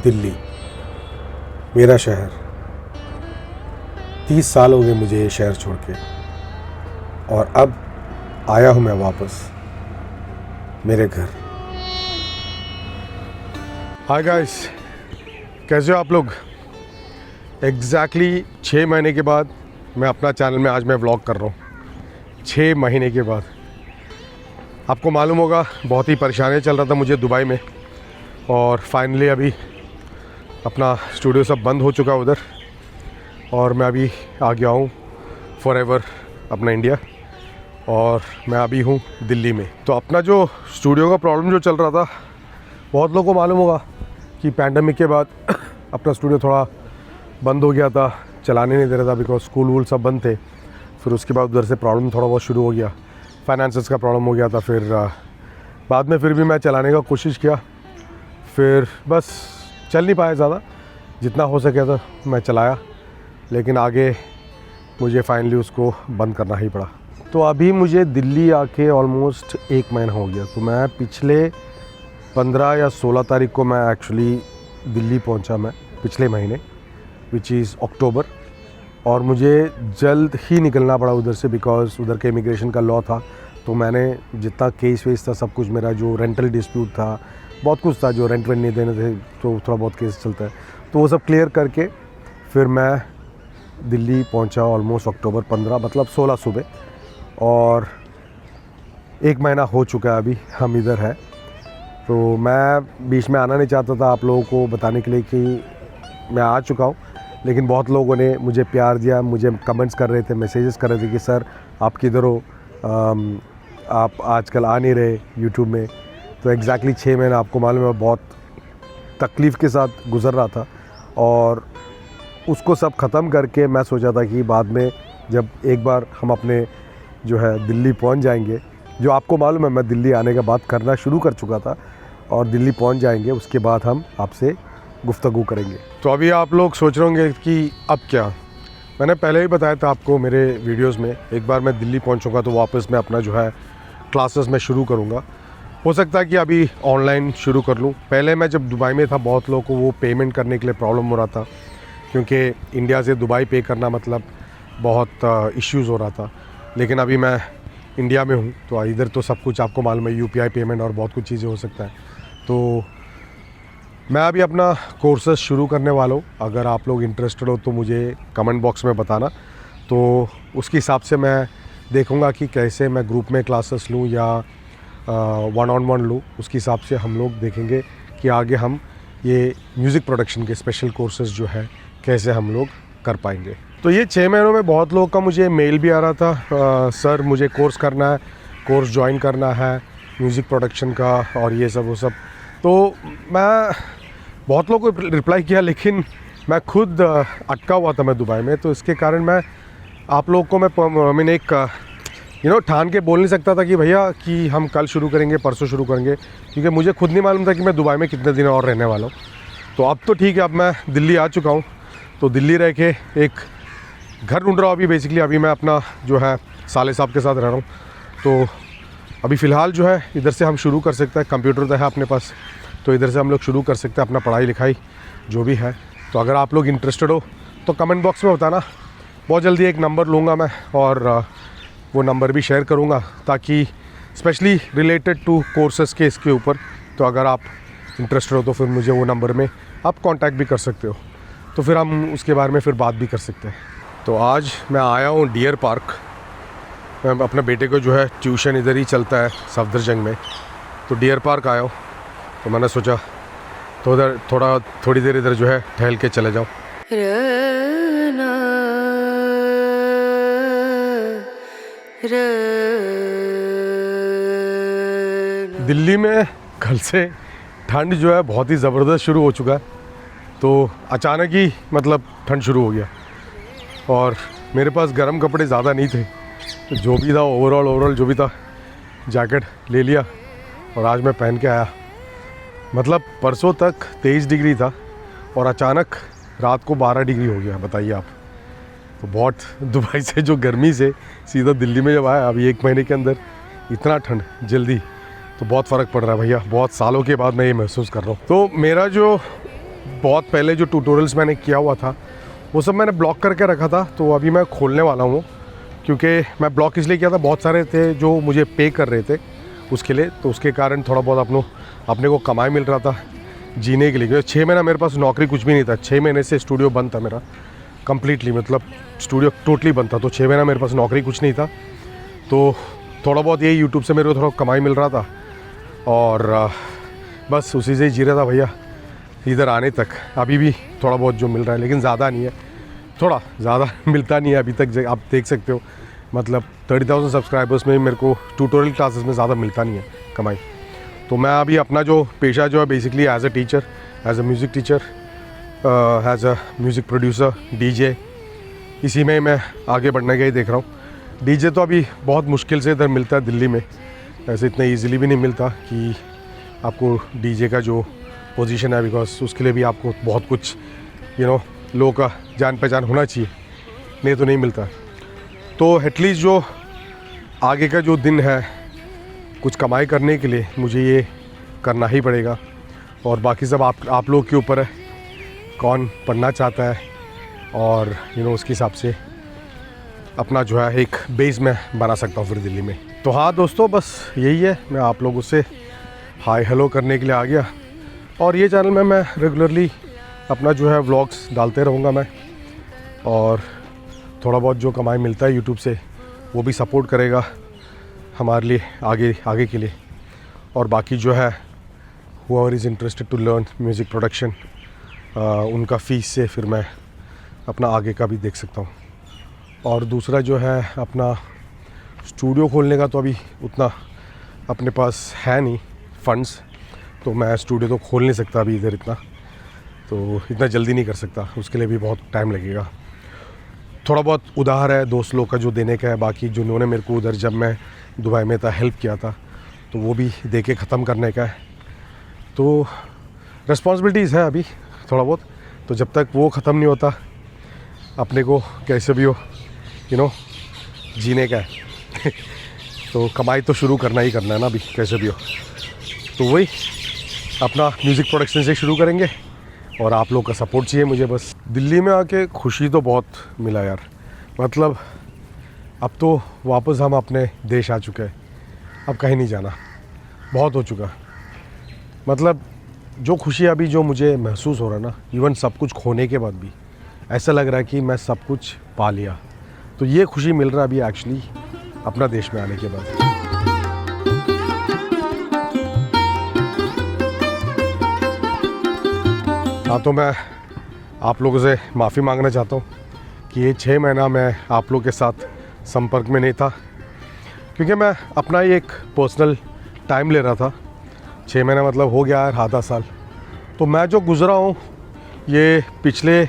दिल्ली, मेरा शहर। 30 साल हो गए मुझे ये शहर छोड़ के, और अब आया हूँ मैं वापस मेरे घर। हाय गाइस, कैसे हो आप लोग? एग्जैक्टली 6 महीने के बाद मैं अपना चैनल में आज मैं व्लॉग कर रहा हूँ। 6 महीने के बाद। आपको मालूम होगा बहुत ही परेशानी चल रहा था मुझे दुबई में, और फाइनली अभी अपना स्टूडियो सब बंद हो चुका है उधर, और मैं अभी आ गया हूँ फॉर एवर अपना इंडिया, और मैं अभी हूँ दिल्ली में। तो अपना जो स्टूडियो का प्रॉब्लम जो चल रहा था, बहुत लोगों को मालूम होगा कि पैंडमिक के बाद अपना स्टूडियो थोड़ा बंद हो गया था, चलाने नहीं दे रहा था बिकॉज स्कूल वूल सब बंद थे। फिर उसके बाद उधर से प्रॉब्लम थोड़ा बहुत शुरू हो गया, फाइनेंसेस का प्रॉब्लम हो गया था। फिर बाद में फिर भी मैं चलाने का कोशिश किया, फिर बस चल नहीं पाया ज़्यादा, जितना हो सके था मैं चलाया, लेकिन आगे मुझे फाइनली उसको बंद करना ही पड़ा। तो अभी मुझे दिल्ली आके ऑलमोस्ट 1 महीना हो गया। तो मैं पिछले 15 या 16 तारीख को मैं एक्चुअली दिल्ली पहुंचा, मैं पिछले महीने विच इज़ अक्टूबर, और मुझे जल्द ही निकलना पड़ा उधर से बिकॉज उधर के इमिग्रेशन का लॉ था। तो मैंने जितना केस वेस था सब कुछ, मेरा जो रेंटल डिस्प्यूट था, बहुत कुछ था, जो रेंट वेंट नहीं देने थे तो थोड़ा बहुत केस चलता है, तो वो सब क्लियर करके फिर मैं दिल्ली पहुंचा ऑलमोस्ट अक्टूबर 15, मतलब 16 सुबह, और 1 महीना हो चुका है अभी हम इधर है। तो मैं बीच में आना नहीं चाहता था आप लोगों को बताने के लिए कि मैं आ चुका हूँ, लेकिन बहुत लोगों ने मुझे प्यार दिया, मुझे कमेंट्स कर रहे थे, मैसेजेस कर रहे थे कि सर आप किधर हो, आप आजकल आ नहीं रहे यूट्यूब में। तो एग्जैक्टली 6 महीना आपको मालूम है बहुत तकलीफ़ के साथ गुज़र रहा था, और उसको सब ख़त्म करके मैं सोचा था कि बाद में जब एक बार हम अपने जो है दिल्ली पहुंच जाएंगे, जो आपको मालूम है मैं दिल्ली आने के बाद करना शुरू कर चुका था, और दिल्ली पहुंच जाएंगे उसके बाद हम आपसे गुफ्तगू करेंगे। तो अभी आप लोग सोच रहे होंगे कि अब क्या, मैंने पहले ही बताया था आपको मेरे वीडियोस में, एक बार मैं दिल्ली पहुंचूंगा तो वापस मैं अपना जो है क्लासेस में शुरू करूंगा। हो सकता है कि अभी ऑनलाइन शुरू कर लूं। पहले मैं जब दुबई में था बहुत लोगों को वो पेमेंट करने के लिए प्रॉब्लम हो रहा था, क्योंकि इंडिया से दुबई पे करना मतलब बहुत इश्यूज़ हो रहा था। लेकिन अभी मैं इंडिया में हूँ तो इधर तो सब कुछ आपको मालूम है, UPI पेमेंट और बहुत कुछ चीज़ें हो सकता है। तो मैं अभी अपना कोर्सेस शुरू करने वाला हूँ। अगर आप लोग इंटरेस्टेड हो तो मुझे कमेंट बॉक्स में बताना, तो उसके हिसाब से मैं देखूँगा कि कैसे मैं ग्रुप में क्लासेस लूँ या 1-on-1 लूँ। उसके हिसाब से हम लोग देखेंगे कि आगे हम ये म्यूज़िक प्रोडक्शन के स्पेशल कोर्सेज़ जो है कैसे हम लोग कर पाएंगे। तो ये 6 महीनों में बहुत लोगों का मुझे मेल भी आ रहा था, सर मुझे कोर्स करना है, कोर्स ज्वाइन करना है म्यूज़िक प्रोडक्शन का, और ये सब वो सब। तो मैं बहुत लोगों को रिप्लाई किया, लेकिन मैं खुद अटका हुआ था मैं दुबई में, तो इसके कारण मैं आप लोगों को मैंने एक ठान के बोल नहीं सकता था कि भैया कि हम कल शुरू करेंगे, परसों शुरू करेंगे, क्योंकि मुझे खुद नहीं मालूम था कि मैं दुबई में कितने दिन और रहने वाला हूँ। तो अब तो ठीक है, अब मैं दिल्ली आ चुका हूँ, तो दिल्ली रह के एक घर ढूंढ रहा हूँ अभी। बेसिकली अभी मैं अपना जो है साले साहब के साथ रह रहा हूँ, तो अभी फ़िलहाल जो है इधर से हम शुरू कर सकते हैं। कंप्यूटर तो है अपने पास, तो इधर से हम लोग शुरू कर सकते हैं अपना पढ़ाई लिखाई जो भी है। तो अगर आप लोग इंटरेस्टेड हो तो कमेंट बॉक्स में बताना। बहुत जल्दी एक नंबर लूँगा मैं, और वो नंबर भी शेयर करूँगा, ताकि स्पेशली रिलेटेड टू कोर्सेज़ के इसके ऊपर। तो अगर आप इंटरेस्टेड हो तो फिर मुझे वो नंबर में आप कांटेक्ट भी कर सकते हो, तो फिर हम उसके बारे में फिर बात भी कर सकते हैं। तो आज मैं आया हूँ डियर पार्क। मैं अपने बेटे को जो है ट्यूशन इधर ही चलता है सफदरजंग में, तो डियर पार्क आया हूँ। तो मैंने सोचा तो उधर थोड़ी देर इधर जो है टहल के चले जाऊँ। दिल्ली में कल से ठंड जो है बहुत ही ज़बरदस्त शुरू हो चुका है। तो अचानक ही मतलब ठंड शुरू हो गया, और मेरे पास गर्म कपड़े ज़्यादा नहीं थे, तो जो भी था ओवरऑल जो भी था जैकेट ले लिया, और आज मैं पहन के आया। मतलब परसों तक 23 डिग्री था, और अचानक रात को 12 डिग्री हो गया, बताइए आप। तो बहुत दुबई से जो गर्मी से सीधा दिल्ली में जब आया, अभी 1 महीने के अंदर इतना ठंड जल्दी, तो बहुत फ़र्क पड़ रहा है भैया। बहुत सालों के बाद मैं ये महसूस कर रहा हूँ। तो मेरा जो बहुत पहले जो ट्यूटोरियल्स मैंने किया हुआ था वो सब मैंने ब्लॉक करके रखा था, तो अभी मैं खोलने वाला हूँ। क्योंकि मैं ब्लॉक इसलिए किया था, बहुत सारे थे जो मुझे पे कर रहे थे उसके लिए, तो उसके कारण थोड़ा बहुत अपने को कमाई मिल रहा था जीने के लिए। क्योंकि 6 महीना मेरे पास नौकरी कुछ भी नहीं था, 6 महीने से स्टूडियो बंद था मेरा कम्प्लीटली, मतलब स्टूडियो टोटली बंद था। तो 6 महीना मेरे पास नौकरी कुछ नहीं था, तो थोड़ा बहुत यही यूट्यूब से मेरे को थोड़ा कमाई मिल रहा था और बस उसी से ही जी रहा था भैया इधर आने तक। अभी भी थोड़ा बहुत जो मिल रहा है, लेकिन ज़्यादा नहीं है, थोड़ा ज़्यादा मिलता नहीं है अभी तक। आप देख सकते हो, मतलब 30,000 सब्सक्राइबर्स में मेरे को ट्यूटोरियल क्लासेस में ज़्यादा मिलता नहीं है कमाई। तो मैं अभी अपना जो पेशा जो है basically as a teacher, as a music teacher, as a music producer, DJ, इसी में मैं आगे बढ़ने का ही देख रहा हूँ। डीजे तो अभी बहुत मुश्किल से इधर मिलता है दिल्ली में, ऐसे इतना ईजीली भी नहीं मिलता कि आपको डीजे का जो पोजीशन है, बिकॉज उसके लिए भी आपको बहुत कुछ लोगों का जान पहचान होना चाहिए, नहीं तो नहीं मिलता। तो एटलीस्ट जो आगे का जो दिन है कुछ कमाई करने के लिए मुझे ये करना ही पड़ेगा, और बाकी सब आप लोग के ऊपर है, कौन पढ़ना चाहता है और उसके हिसाब से अपना जो है एक बेस में बना सकता हूँ फिर दिल्ली में। तो हाँ दोस्तों, बस यही है, मैं आप लोगों से हाय हेलो करने के लिए आ गया। और ये चैनल में मैं रेगुलरली अपना जो है व्लॉग्स डालते रहूँगा मैं, और थोड़ा बहुत जो कमाई मिलता है यूट्यूब से वो भी सपोर्ट करेगा हमारे लिए आगे के लिए। और बाकी जो है whoever is interested to learn music production, उनका फ़ीस से फिर मैं अपना आगे का भी देख सकता हूँ। और दूसरा जो है अपना स्टूडियो खोलने का, तो अभी उतना अपने पास है नहीं फंड्स, तो मैं स्टूडियो तो खोल नहीं सकता अभी इधर इतना जल्दी नहीं कर सकता, उसके लिए भी बहुत टाइम लगेगा। थोड़ा बहुत उधार है दोस्त लोग का जो देने का है, बाकी जो उन्होंने मेरे को उधर जब मैं दुबई में था हेल्प किया था, तो वो भी दे के ख़त्म करने का है। तो रिस्पॉन्सिबिलिटीज़ है अभी थोड़ा बहुत, तो जब तक वो ख़त्म नहीं होता अपने को कैसे भी हो जीने का है तो कमाई तो शुरू करना ही करना है ना अभी कैसे भी हो। तो वही अपना म्यूज़िक प्रोडक्शन से शुरू करेंगे, और आप लोग का सपोर्ट चाहिए मुझे बस। दिल्ली में आके खुशी तो बहुत मिला यार, मतलब अब तो वापस हम अपने देश आ चुके हैं, अब कहीं नहीं जाना, बहुत हो चुका। मतलब जो खुशी अभी जो मुझे महसूस हो रहा है ना, इवन सब कुछ खोने के बाद भी ऐसा लग रहा है कि मैं सब कुछ पा लिया। तो ये खुशी मिल रहा है अभी एक्चुअली अपना देश में आने के बाद। हाँ, तो मैं आप लोगों से माफ़ी मांगना चाहता हूँ कि ये 6 महीना मैं आप लोग के साथ संपर्क में नहीं था, क्योंकि मैं अपना ही एक पर्सनल टाइम ले रहा था। 6 महीना मतलब हो गया है आधा साल। तो मैं जो गुज़रा हूँ ये पिछले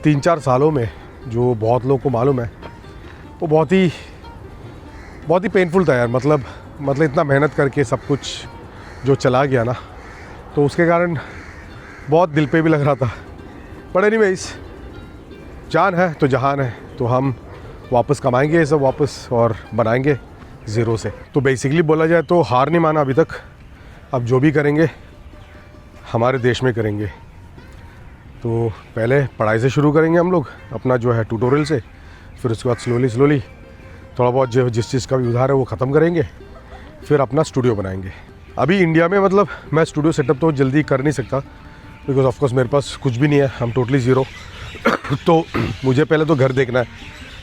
3-4 सालों में, जो बहुत लोगों को मालूम है, वो बहुत ही पेनफुल था यार। मतलब इतना मेहनत करके सब कुछ जो चला गया ना, तो उसके कारण बहुत दिल पे भी लग रहा था। बट एनीवेज, जान है तो जहान है, तो हम वापस कमाएंगे ये सब वापस और बनाएंगे ज़ीरो से। तो बेसिकली बोला जाए तो हार नहीं माना अभी तक, अब जो भी करेंगे हमारे देश में करेंगे। तो पहले पढ़ाई से शुरू करेंगे हम लोग अपना जो है ट्यूटोरियल से, फिर उसके बाद स्लोली थोड़ा बहुत जो जिस चीज़ का भी उधार है वो ख़त्म करेंगे, फिर अपना स्टूडियो बनाएंगे। अभी इंडिया में मतलब मैं स्टूडियो सेटअप तो जल्दी कर नहीं सकता, बिकॉज ऑफकोर्स मेरे पास कुछ भी नहीं है, हम टोटली ज़ीरो। तो मुझे पहले तो घर देखना है,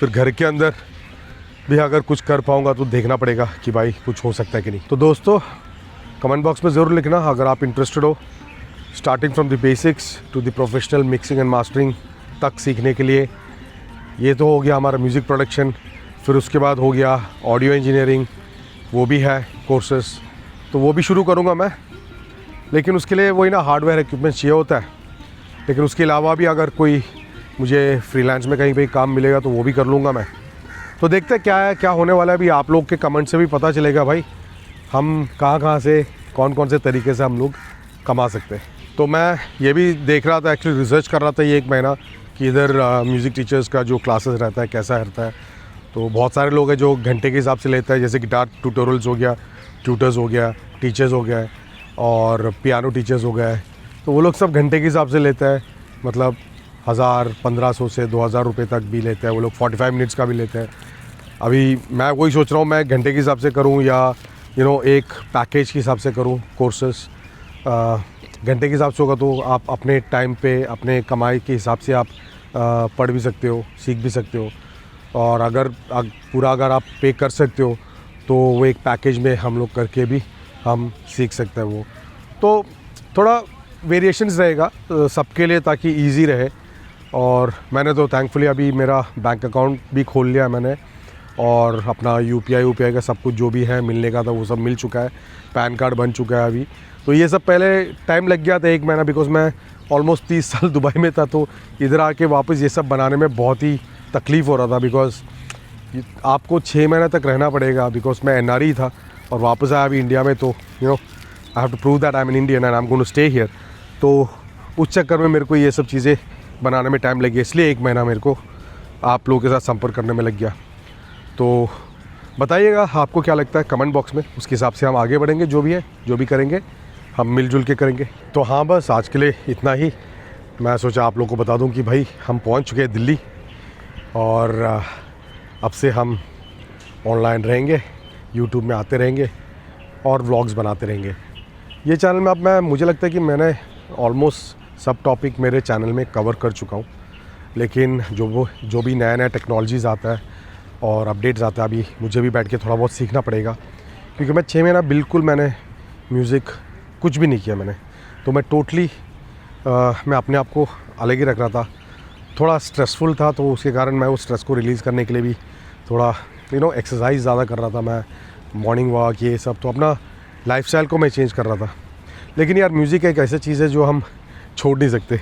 फिर घर के अंदर भी अगर कुछ कर पाऊँगा तो देखना पड़ेगा कि भाई कुछ हो सकता है कि नहीं। तो दोस्तों कमेंट बॉक्स में ज़रूर लिखना अगर आप इंटरेस्टेड हो starting from the basics to the professional mixing and mastering तक सीखने के लिए। ये तो हो गया हमारा म्यूज़िक प्रोडक्शन, फिर उसके बाद हो गया ऑडियो इंजीनियरिंग, वो भी है कोर्सेस, तो वो भी शुरू करूँगा मैं। लेकिन उसके लिए वही ना हार्डवेयर इक्विपमेंट चाहिए होता है, लेकिन उसके अलावा भी अगर कोई मुझे फ्रीलांस में कहीं पे काम मिलेगा तो वो भी कर लूँगा मैं। तो देखते हैं क्या होने वाला है। अभी आप लोग के कमेंट से भी पता चलेगा भाई हम कहाँ से कौन से तरीके से हम लोग कमा सकते हैं। तो मैं ये भी देख रहा था, एक्चुअली रिसर्च कर रहा था ये 1 महीना कि इधर म्यूज़िक टीचर्स का जो क्लासेस रहता है कैसा रहता है। तो बहुत सारे लोग हैं जो घंटे के हिसाब से लेता है, जैसे गिटार ट्यूटोरियल्स हो गया, ट्यूटर्स हो गया, टीचर्स हो गया, और पियानो टीचर्स हो गए, तो वो लोग सब घंटे के हिसाब से लेते हैं, मतलब 1000-1500 से 2000 रुपये तक भी लेते हैं वो लोग, 45 मिनट्स का भी लेते हैं। अभी मैं वही सोच रहा हूँ मैं घंटे के हिसाब से करूँ या एक पैकेज के हिसाब से करूँ कोर्सेस। घंटे के हिसाब से होगा तो आप अपने टाइम पे अपने कमाई के हिसाब से आप पढ़ भी सकते हो, सीख भी सकते हो। और अगर आप पे कर सकते हो तो वो एक पैकेज में हम लोग करके भी हम सीख सकते हैं। वो तो थोड़ा वेरिएशंस रहेगा सबके लिए ताकि इजी रहे। और मैंने तो थैंकफुली अभी मेरा बैंक अकाउंट भी खोल लिया है मैंने, और अपना यूपीआई का सब कुछ जो भी है मिलने का था वो सब मिल चुका है, पैन कार्ड बन चुका है अभी। तो ये सब पहले टाइम लग गया था 1 महीना, बिकॉज़ मैं ऑलमोस्ट 30 साल दुबई में था, तो इधर आके वापस ये सब बनाने में बहुत ही तकलीफ़ हो रहा था। बिकॉज़ आपको 6 महीने तक रहना पड़ेगा, बिकॉज़ मैं एनआरई था और वापस आया अभी इंडिया में, तो I have to prove that I am an Indian and I am going to stay here. तो उस चक्कर में मेरे को ये सब चीज़ें बनाने में टाइम लग गया, इसलिए 1 महीना मेरे को आप लोगों के साथ संपर्क करने में लग गया। तो बताइएगा आपको क्या लगता है कमेंट बॉक्स में, उसके हिसाब से हम आगे बढ़ेंगे, जो भी है जो भी करेंगे हम मिलजुल के करेंगे। तो हाँ, बस आज के लिए इतना ही। मैं सोचा आप लोगों को बता दूं कि भाई हम पहुंच चुके हैं दिल्ली, और अब से हम ऑनलाइन रहेंगे, यूट्यूब में आते रहेंगे और व्लॉग्स बनाते रहेंगे। ये चैनल में अब मुझे लगता है कि मैंने ऑलमोस्ट सब टॉपिक मेरे चैनल में कवर कर चुका हूँ, लेकिन जो भी नया टेक्नोलॉजीज़ आता है और अपडेट्स आता है, अभी मुझे भी बैठ के थोड़ा बहुत सीखना पड़ेगा, क्योंकि मैं 6 महीना बिल्कुल मैंने म्यूज़िक कुछ भी नहीं किया मैंने। तो मैं टोटली मैं अपने आप को अलग ही रख रहा था, थोड़ा स्ट्रेसफुल था, तो उसके कारण मैं उस स्ट्रेस को रिलीज़ करने के लिए भी थोड़ा एक्सरसाइज ज़्यादा कर रहा था मैं, मॉर्निंग वॉक ये सब, तो अपना लाइफस्टाइल को मैं चेंज कर रहा था। लेकिन यार म्यूज़िक एक ऐसी चीज़ है जो हम छोड़ नहीं सकते।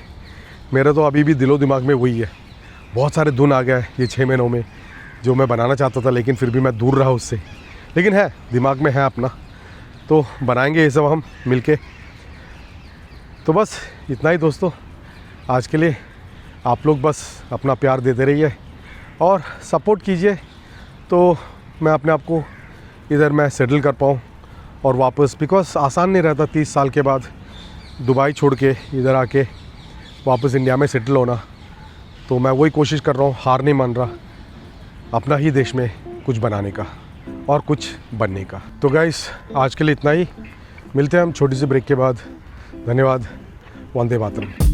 मेरा तो अभी भी दिलो दिमाग में वही है। बहुत सारे धुन आ गए ये 6 महीनों में जो मैं बनाना चाहता था, लेकिन फिर भी मैं दूर रहा उससे। लेकिन है दिमाग में है अपना, तो बनाएंगे ये सब हम मिलके। तो बस इतना ही दोस्तों आज के लिए। आप लोग बस अपना प्यार देते रहिए और सपोर्ट कीजिए, तो मैं अपने आप को इधर मैं सेटल कर पाऊँ और वापस, बिकॉज़ आसान नहीं रहता 30 साल के बाद दुबई छोड़ के इधर आके वापस इंडिया में सेटल होना। तो मैं वही कोशिश कर रहा हूँ, हार नहीं मान रहा, अपना ही देश में कुछ बनाने का और कुछ बनने का। तो गाइस आज के लिए इतना ही, मिलते हैं हम छोटी सी ब्रेक के बाद। धन्यवाद। वंदे मातरम।